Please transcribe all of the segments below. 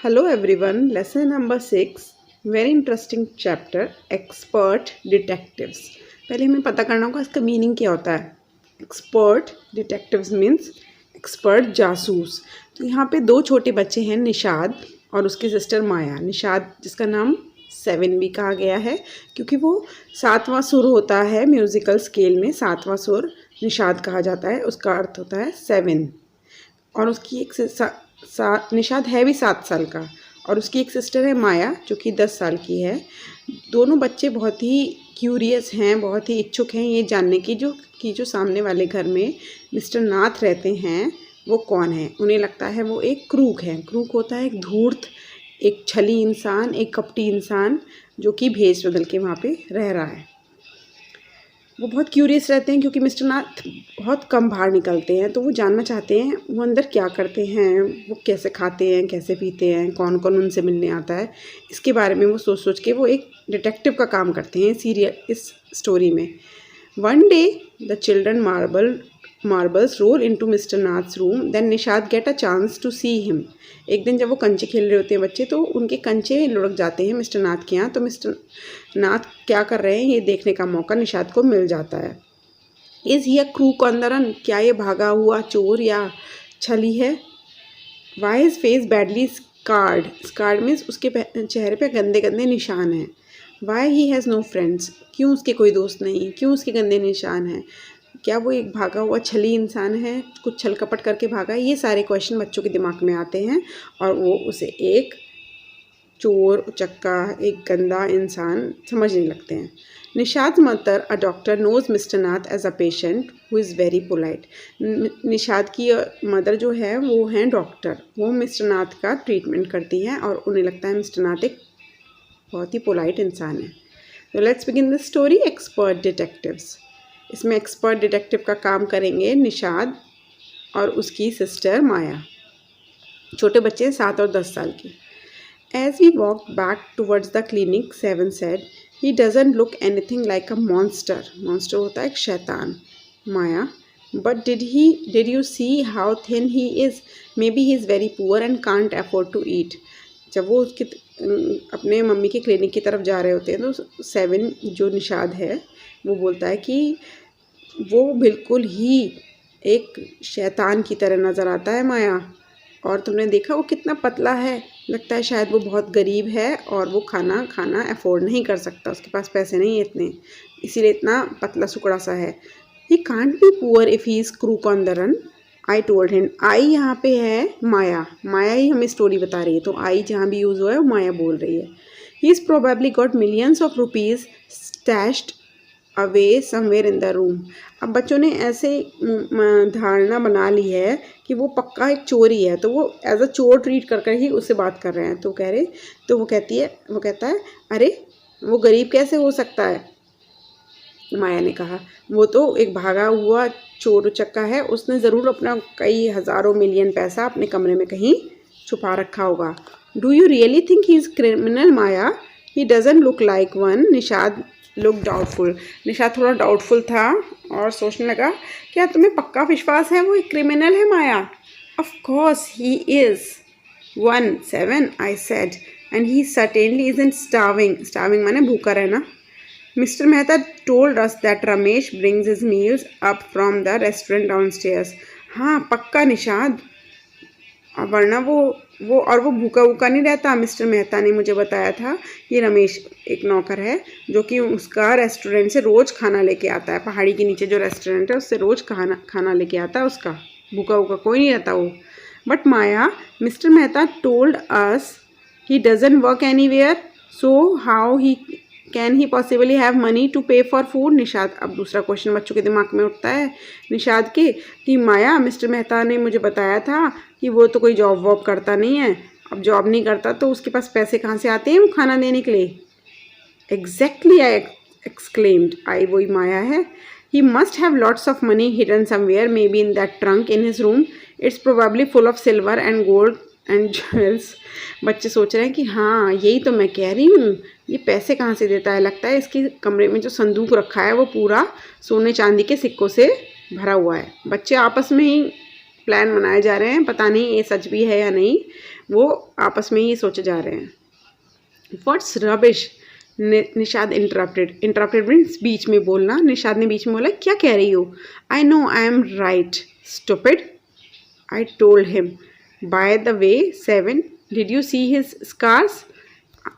Hello everyone, lesson number 6, very interesting chapter, expert detectives. पहले हमें पता करना होगा इसका मीनिंग क्या होता है। एक्सपर्ट डिटेक्टिव्स मीन्स एक्सपर्ट जासूस। तो यहाँ पे दो छोटे बच्चे हैं, निशाद और उसकी सिस्टर माया। निशाद जिसका नाम 7 भी कहा गया है क्योंकि वो 7वां सुर होता है म्यूज़िकल स्केल में, 7वां सुर निशाद कहा जाता है, उसका अर्थ होता है 7। और उसकी एक निशाद है भी 7 साल का और उसकी एक सिस्टर है माया जो कि 10 साल की है। दोनों बच्चे बहुत ही क्यूरियस हैं, बहुत ही इच्छुक हैं ये जानने की जो सामने वाले घर में मिस्टर नाथ रहते हैं वो कौन है। उन्हें लगता है वो एक क्रूक है। क्रूक होता है एक धूर्त, एक छली इंसान, एक कपटी इंसान जो कि भेष बदल के वहाँ पे रह रहा है। वो बहुत क्यूरियस रहते हैं क्योंकि मिस्टर नाथ बहुत कम बाहर निकलते हैं, तो वो जानना चाहते हैं वो अंदर क्या करते हैं, वो कैसे खाते हैं, कैसे पीते हैं, कौन कौन उनसे मिलने आता है। इसके बारे में वो सोच सोच के वो एक डिटेक्टिव का काम करते हैं इस स्टोरी में। One day the children marbles roll into Mister Nath's room, then Nishad get a chance to see him. एक दिन जब वो कंचे खेल रहे होते हैं बच्चे, तो उनके कंचे लुढ़क जाते हैं मिस्टर नाथ के यहाँ। तो मिस्टर नाथ क्या कर रहे हैं ये देखने का मौका निशाद को मिल जाता है। Is he a crook on the run, क्या ये भागा हुआ चोर या छली है। Why his face badly scarred means उसके चेहरे पे गंदे गंदे निशान हैं। Why he has no friends, क्यों उसके कोई दोस्त नहीं, क्यों उसके गंदे निशान हैं। क्या वो एक भागा हुआ छली इंसान है, कुछ छल कपट करके भागा है। ये सारे क्वेश्चन बच्चों के दिमाग में आते हैं और वो उसे एक चोर, उचक्का, एक गंदा इंसान समझने लगते हैं। Nishad mother a doctor knows Mister Nath as a patient who is very polite. Nishad की मदर जो है वो हैं डॉक्टर, वो मिस्टर नाथ का ट्रीटमेंट करती हैं और उन्हें लगता है मिस्टर नाथ एक बहुत ही पोलाइट इंसान है। तो let's begin the story, expert detectives. इसमें एक्सपर्ट डिटेक्टिव का काम करेंगे निशाद और उसकी सिस्टर माया। छोटे बच्चे 7 और 10 साल के। As we walked back towards the clinic, 7 said, he doesn't look anything like a monster. Monster होता है एक शैतान। माया, but did you see how thin he is? Maybe he is very poor and can't afford to eat. जब वो अपने mummy के clinic की तरफ जा रहे होते हैं तो 7 जो निशाद है वो बोलता है कि वो बिल्कुल ही एक शैतान की तरह नज़र आता है माया। और तुमने देखा वो कितना पतला है, लगता है शायद वो बहुत गरीब है और वो खाना अफोर्ड नहीं कर सकता, उसके पास पैसे नहीं है इतने, इसीलिए इतना पतला सुकड़ा सा है। He can't be poor if he is crook on the run, I told him. आई यहाँ पे है माया ही हमें स्टोरी बता रही है, तो आई जहाँ भी यूज़ हुआ है वो माया बोल रही है। He is probably got millions of rupees stashed away somewhere in the room. अब बच्चों ने ऐसे धारणा बना ली है कि वो पक्का एक चोर ही है, तो वो एज अ चोर ट्रीट कर ही उससे बात कर रहे हैं। वो कहता है अरे वो गरीब कैसे हो सकता है। माया ने कहा वो तो एक भागा हुआ चोर उचक्का है, उसने ज़रूर अपना कई हज़ारों मिलियन पैसा अपने कमरे में कहीं छुपा रखा होगा। Do you really think he is criminal Maya? He doesn't look like one. Nishad look doubtful. Nishad थोड़ा डाउटफुल था और सोचने लगा क्या तुम्हें पक्का विश्वास है वो एक क्रिमिनल है Maya? Of course he is 7 I said, and he certainly isn't starving माने भूखा रहना। Mister Mehta told us that Ramesh brings his meals up from the restaurant downstairs. हाँ पक्का निशाद, वरना वो भूखा वूखा नहीं रहता। मिस्टर मेहता ने मुझे बताया था, ये रमेश एक नौकर है जो कि उसका रेस्टोरेंट से रोज़ खाना लेके आता है, पहाड़ी के नीचे जो रेस्टोरेंट है उससे रोज़ खाना लेके आता है उसका, भूखा वूखा कोई नहीं रहता वो। But Maya, Mister Mehta told us he doesn't work anywhere, so how he can he possibly have money to pay for food. Nishad, अब दूसरा क्वेश्चन बच्चों के दिमाग में उठता है निशाद के कि माया, मिस्टर मेहता ने मुझे बताया था कि वो तो कोई जॉब वॉब करता नहीं है, अब जॉब नहीं करता तो उसके पास पैसे कहाँ से आते हैं वो खाना देने के लिए। एग्जैक्टली आई एक्सक्लेम्ड, आई वही माया है। He must have lots of money hidden somewhere, may be in that trunk in his room, it's probably full of silver and gold and jewels. बच्चे सोच रहे हैं कि हाँ यही तो मैं कह रही हूँ, ये पैसे कहाँ से देता है, लगता है इसके कमरे में जो संदूक रखा है वो पूरा सोने चांदी के सिक्कों से भरा हुआ है। बच्चे आपस में ही प्लान बनाए जा रहे हैं, पता नहीं ये सच भी है या नहीं, वो आपस में ही सोचे जा रहे हैं। What's rubbish, Nishad interrupted means बीच में बोलना। निशाद ने बीच में बोला, क्या कह रही हो? I know I am right stupid, I told him. By the way 7, did you see his scars?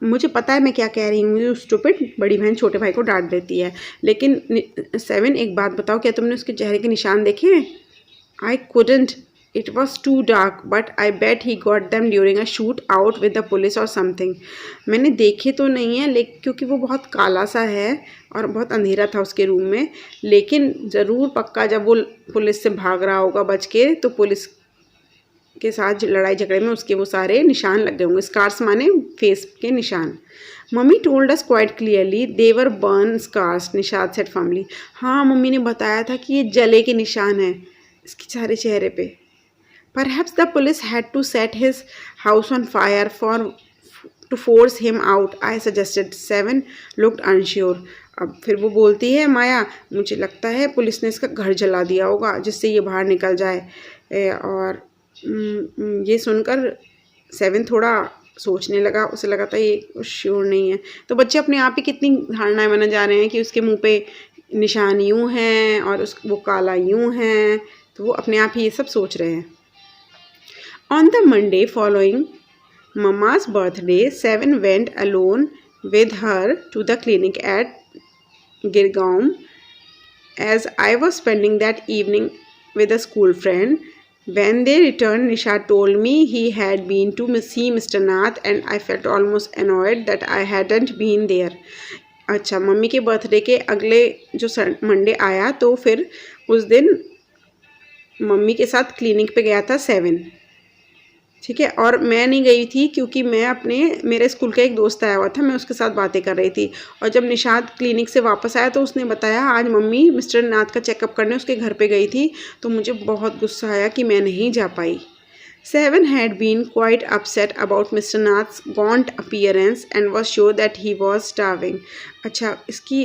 मुझे पता है मैं क्या कह रही हूँ, स्टूपिड बड़ी बहन छोटे भाई को डांट देती है। लेकिन 7, एक बात बताओ, क्या तुमने उसके चेहरे के निशान देखे? I couldn't, it was too dark, but I bet he got them during a shoot out with the police और समथिंग। मैंने देखे तो नहीं है, लेकिन क्योंकि वो बहुत काला सा है और बहुत अंधेरा था उसके रूम में, लेकिन ज़रूर पक्का जब वो पुलिस से भाग रहा होगा बच के, तो पुलिस के साथ लड़ाई झगड़े में उसके वो सारे निशान लग गए होंगे। स्कार्स माने फेस के निशान। Mummy told us quite clearly they were burn scars, Nishad said firmly. हाँ, मम्मी ने बताया था कि ये जले के निशान हैं इसके सारे चेहरे पे। Perhaps the police had to set his house on fire to force him out, I suggested. 7 looked unsure. अब फिर वो बोलती है, माया मुझे लगता है पुलिस ने इसका घर जला दिया होगा जिससे ये बाहर निकल जाए। और ये सुनकर 7 थोड़ा सोचने लगा, उसे लगा था ये श्योर नहीं है। तो बच्चे अपने आप ही कितनी धारणाएं बना जा रहे हैं कि उसके मुंह पे निशान यूँ हैं और वो काला यूँ है, तो वो अपने आप ही ये सब सोच रहे हैं। On the Monday following Mama's birthday, 7 went alone with her to the clinic at Girgaon. As I was spending that evening with a school friend, when they returned, Nishad told me he had been to see Mr. Nath, and I felt almost annoyed that I hadn't been there. अच्छा, mummy के birthday के अगले जो Monday आया तो फिर उस दिन मम्मी के साथ क्लिनिक पे गया था 7, ठीक है। और मैं नहीं गई थी क्योंकि मैं मेरे स्कूल का एक दोस्त आया हुआ था, मैं उसके साथ बातें कर रही थी। और जब निशाद क्लिनिक से वापस आया तो उसने बताया आज मम्मी मिस्टर नाथ का चेकअप करने उसके घर पे गई थी, तो मुझे बहुत गुस्सा आया कि मैं नहीं जा पाई। 7 had been quite upset about Mr. Nath's gaunt appearance and was sure that he was starving. अच्छा, इसकी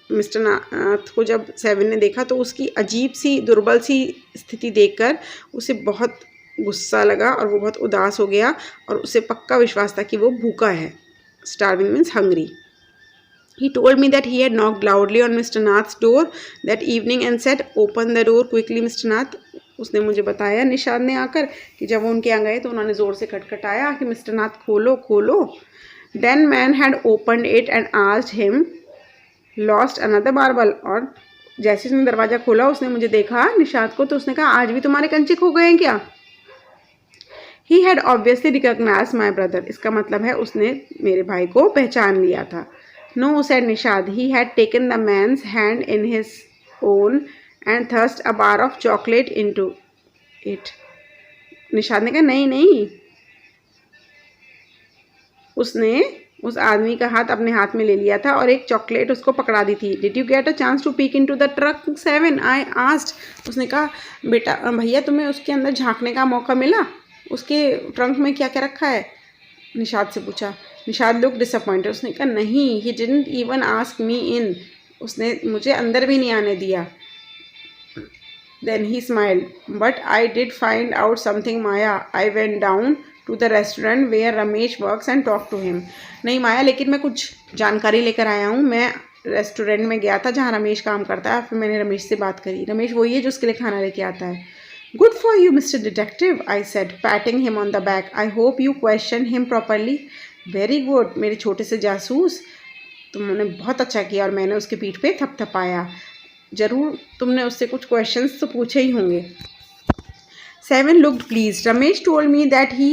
मिस्टर नाथ को जब 7 ने देखा तो उसकी अजीब सी दुर्बल सी स्थिति देखकर उसे बहुत गुस्सा लगा और वो बहुत उदास हो गया और उसे पक्का विश्वास था कि वो भूखा है। Starving means hungry. He told me that he had knocked loudly on Mr. Nath's door that evening and said, "Open the door quickly, Mr. Nath." उसने मुझे बताया निशाद ने आकर कि जब वो उनके यहाँ गए तो उन्होंने ज़ोर से खटखटाया कि मिस्टर नाथ खोलो खोलो। Then man had opened it and asked him, "Lost another marble?" और जैसे उसने दरवाज़ा खोला उसने मुझे देखा निशाद को, तो उसने कहा आज भी तुम्हारे कंचे खो गए हैं क्या? He had obviously recognized my brother. इसका मतलब है उसने मेरे भाई को पहचान लिया था। No, said Nishad. He had taken the man's hand in his own and thrust a bar of chocolate into it. Nishad ने कहा नहीं नहीं, उसने उस आदमी का हाथ अपने हाथ में ले लिया था और एक चॉकलेट उसको पकड़ा दी थी। Did you get a chance to peek into the truck 7? I asked. उसने कहा बेटा भैया तुम्हें उसके अंदर झांकने का मौका मिला? उसके ट्रंक में क्या क्या रखा है? निशाद से पूछा। Nishad look disappointed. उसने कहा नहीं, he didn't even ask me in. उसने मुझे अंदर भी नहीं आने दिया। Then he smiled, but I did find out something Maya. I went down to the restaurant where Ramesh works and talk to him. नहीं माया, लेकिन मैं कुछ जानकारी लेकर आया हूँ। मैं रेस्टोरेंट में गया था जहाँ रमेश काम करता है, फिर मैंने रमेश से बात करी। रमेश वही है जो उसके लिए खाना लेके आता है। Good for you, Mr. Detective, I said, patting him on the back. I hope you questioned him properly. Very good, मेरे छोटे से जासूस, तुमने बहुत अच्छा किया। और मैंने उसके पीठ पे थपथपाया। ज़रूर तुमने उससे कुछ क्वेश्चंस तो पूछे ही होंगे। 7 looked pleased. Ramesh told me that he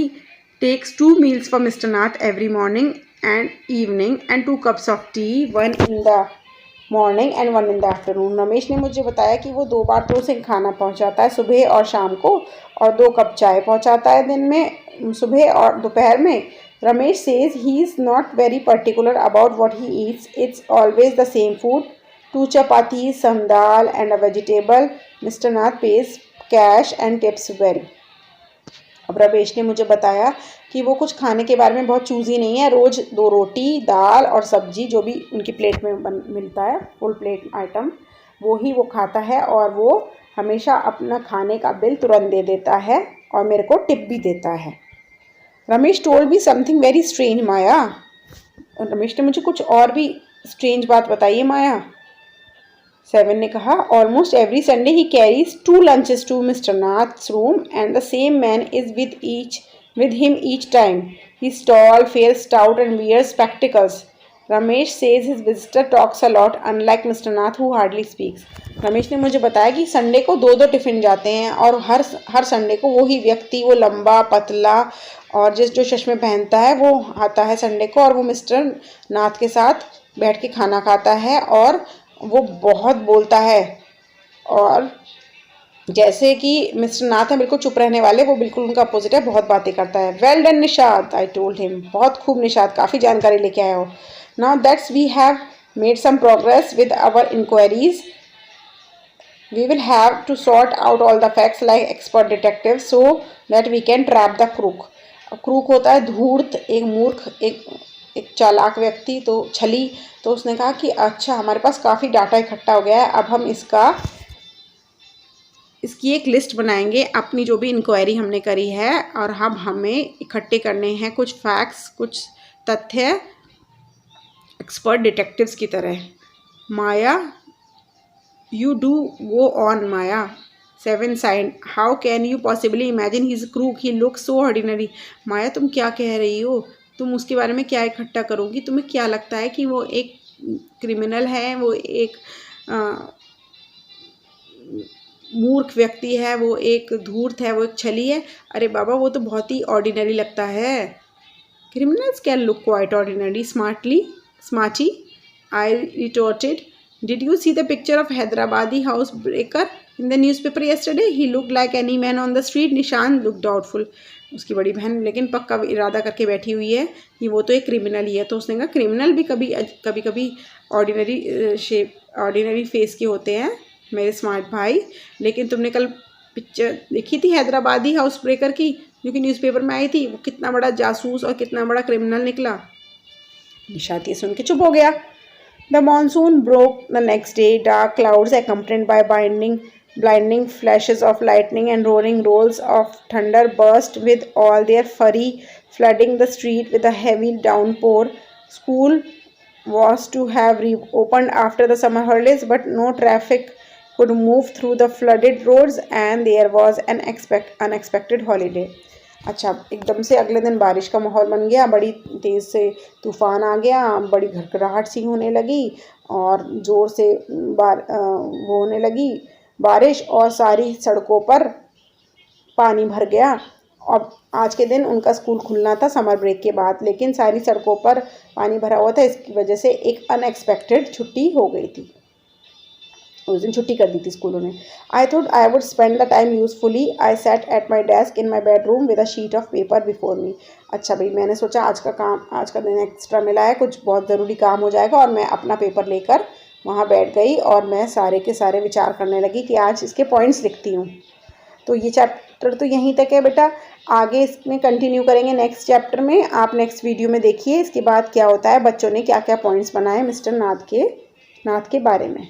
takes 2 meals for Mr. Nath every morning and evening and 2 cups of tea, one in the morning and 1 in the afternoon. Ramesh ने मुझे बताया कि वो 2 बार तो उसे खाना पहुंचाता है, सुबह और शाम को, और 2 कप चाय पहुंचाता है दिन में, सुबह और दोपहर में। Ramesh says he is not very particular about what he eats, it's always the same food, 2 chapatis, some dal and a vegetable. Mr. Nath pays cash and tips well. अब रमेश ने मुझे बताया कि वो कुछ खाने के बारे में बहुत चूज़ी नहीं है। रोज़ 2 रोटी, दाल और सब्जी जो भी उनकी प्लेट में मिलता है, फुल प्लेट आइटम, वो ही वो खाता है और वो हमेशा अपना खाने का बिल तुरंत दे देता है और मेरे को टिप भी देता है। Ramesh told me something very strange Maya. Ramesh ने मुझे कुछ और भी स्ट्रेंज बात बताई है माया। 7 ने कहा almost every Sunday he carries 2 lunches to Mister Nath's room and the same man is with him each time. He's tall, fair, stout and wears spectacles. Ramesh says his visitor talks a lot, unlike Mr. Nath who hardly speaks. Ramesh ने मुझे बताया कि Sunday को 2-2 tiffin जाते हैं और हर Sunday को वही व्यक्ति, वो लंबा पतला और जो चश्मे पहनता है वो आता है संडे को, और वो मिस्टर नाथ के साथ बैठ के खाना खाता है और वो बहुत बोलता है। और जैसे कि मिस्टर नाथ है बिल्कुल चुप रहने वाले, वो बिल्कुल उनका अपोजिट है, बहुत बातें करता है। Well done Nishad, I told him. बहुत खूब निशाद, काफ़ी जानकारी लेके आए हो। Now that's we have made some progress with our inquiries, we will have to sort out all the facts like expert detective so that we can trap the crook. Crook होता है धूर्त, एक मूर्ख, एक चालाक व्यक्ति, तो छली। तो उसने कहा कि अच्छा हमारे पास काफ़ी डाटा इकट्ठा हो गया है, अब हम इसकी एक लिस्ट बनाएंगे, अपनी जो भी इंक्वायरी हमने करी है, और अब हमें इकट्ठे करने हैं कुछ फैक्ट्स, कुछ तथ्य एक्सपर्ट डिटेक्टिव्स की तरह। Maya you do go on Maya. 7 said, how can you possibly imagine he is crook, he look so ordinary. Maya तुम क्या कह रही हो, तुम उसके बारे में क्या इकट्ठा करोगी, तुम्हें क्या लगता है कि वो एक क्रिमिनल है, वो एक मूर्ख व्यक्ति है, वो एक धूर्त है, वो एक छली है। अरे बाबा वो तो बहुत ही ऑर्डिनरी लगता है। Criminals can look quite ordinary smarty, I retorted. Did you see the picture of Hyderabadi house breaker in the newspaper yesterday, he look like any man on the street. Nishad look doubtful. उसकी बड़ी बहन लेकिन पक्का इरादा करके बैठी हुई है कि वो तो एक क्रिमिनल ही है। तो उसने कहा क्रिमिनल भी कभी ऑर्डिनरी फेस के होते हैं मेरे स्मार्ट भाई, लेकिन तुमने कल पिक्चर देखी थी हैदराबादी हाउस ब्रेकर की, जो कि न्यूज़पेपर में आई थी, वो कितना बड़ा जासूस और कितना बड़ा क्रिमिनल निकला। निशात ये सुन के चुप हो गया। The monsoon broke the next day, dark clouds accompanied by blinding flashes of lightning and roaring rolls of thunder burst with all their fury, flooding the street with a heavy downpour. School was to have reopened after the summer holidays, but no traffic could move through the flooded roads and there was an unexpected holiday. अच्छा, एकदम से अगले दिन बारिश का माहौल बन गया, बड़ी तेज़ से तूफ़ान आ गया, बड़ी घड़घड़ाहट सी होने लगी और ज़ोर से वो होने लगी बारिश, और सारी सड़कों पर पानी भर गया। और आज के दिन उनका स्कूल खुलना था समर ब्रेक के बाद, लेकिन सारी सड़कों पर पानी भरा हुआ था, इसकी वजह से एक अनएक्सपेक्टेड छुट्टी हो गई थी। उस दिन छुट्टी कर दी थी स्कूलों ने। I thought I would spend the time usefully, I sat at my desk in my bedroom with a sheet of paper before me. अच्छा भाई, मैंने सोचा आज का दिन एक्स्ट्रा मिला है, कुछ बहुत ज़रूरी काम हो जाएगा, और मैं अपना पेपर लेकर वहाँ बैठ गई और मैं सारे के सारे विचार करने लगी कि आज इसके पॉइंट्स लिखती हूँ। तो ये चैप्टर तो यहीं तक है बेटा, आगे इसमें कंटिन्यू करेंगे नेक्स्ट चैप्टर में। आप नेक्स्ट वीडियो में देखिए इसके बाद क्या होता है, बच्चों ने क्या क्या पॉइंट्स बनाए मिस्टर नाथ के बारे में।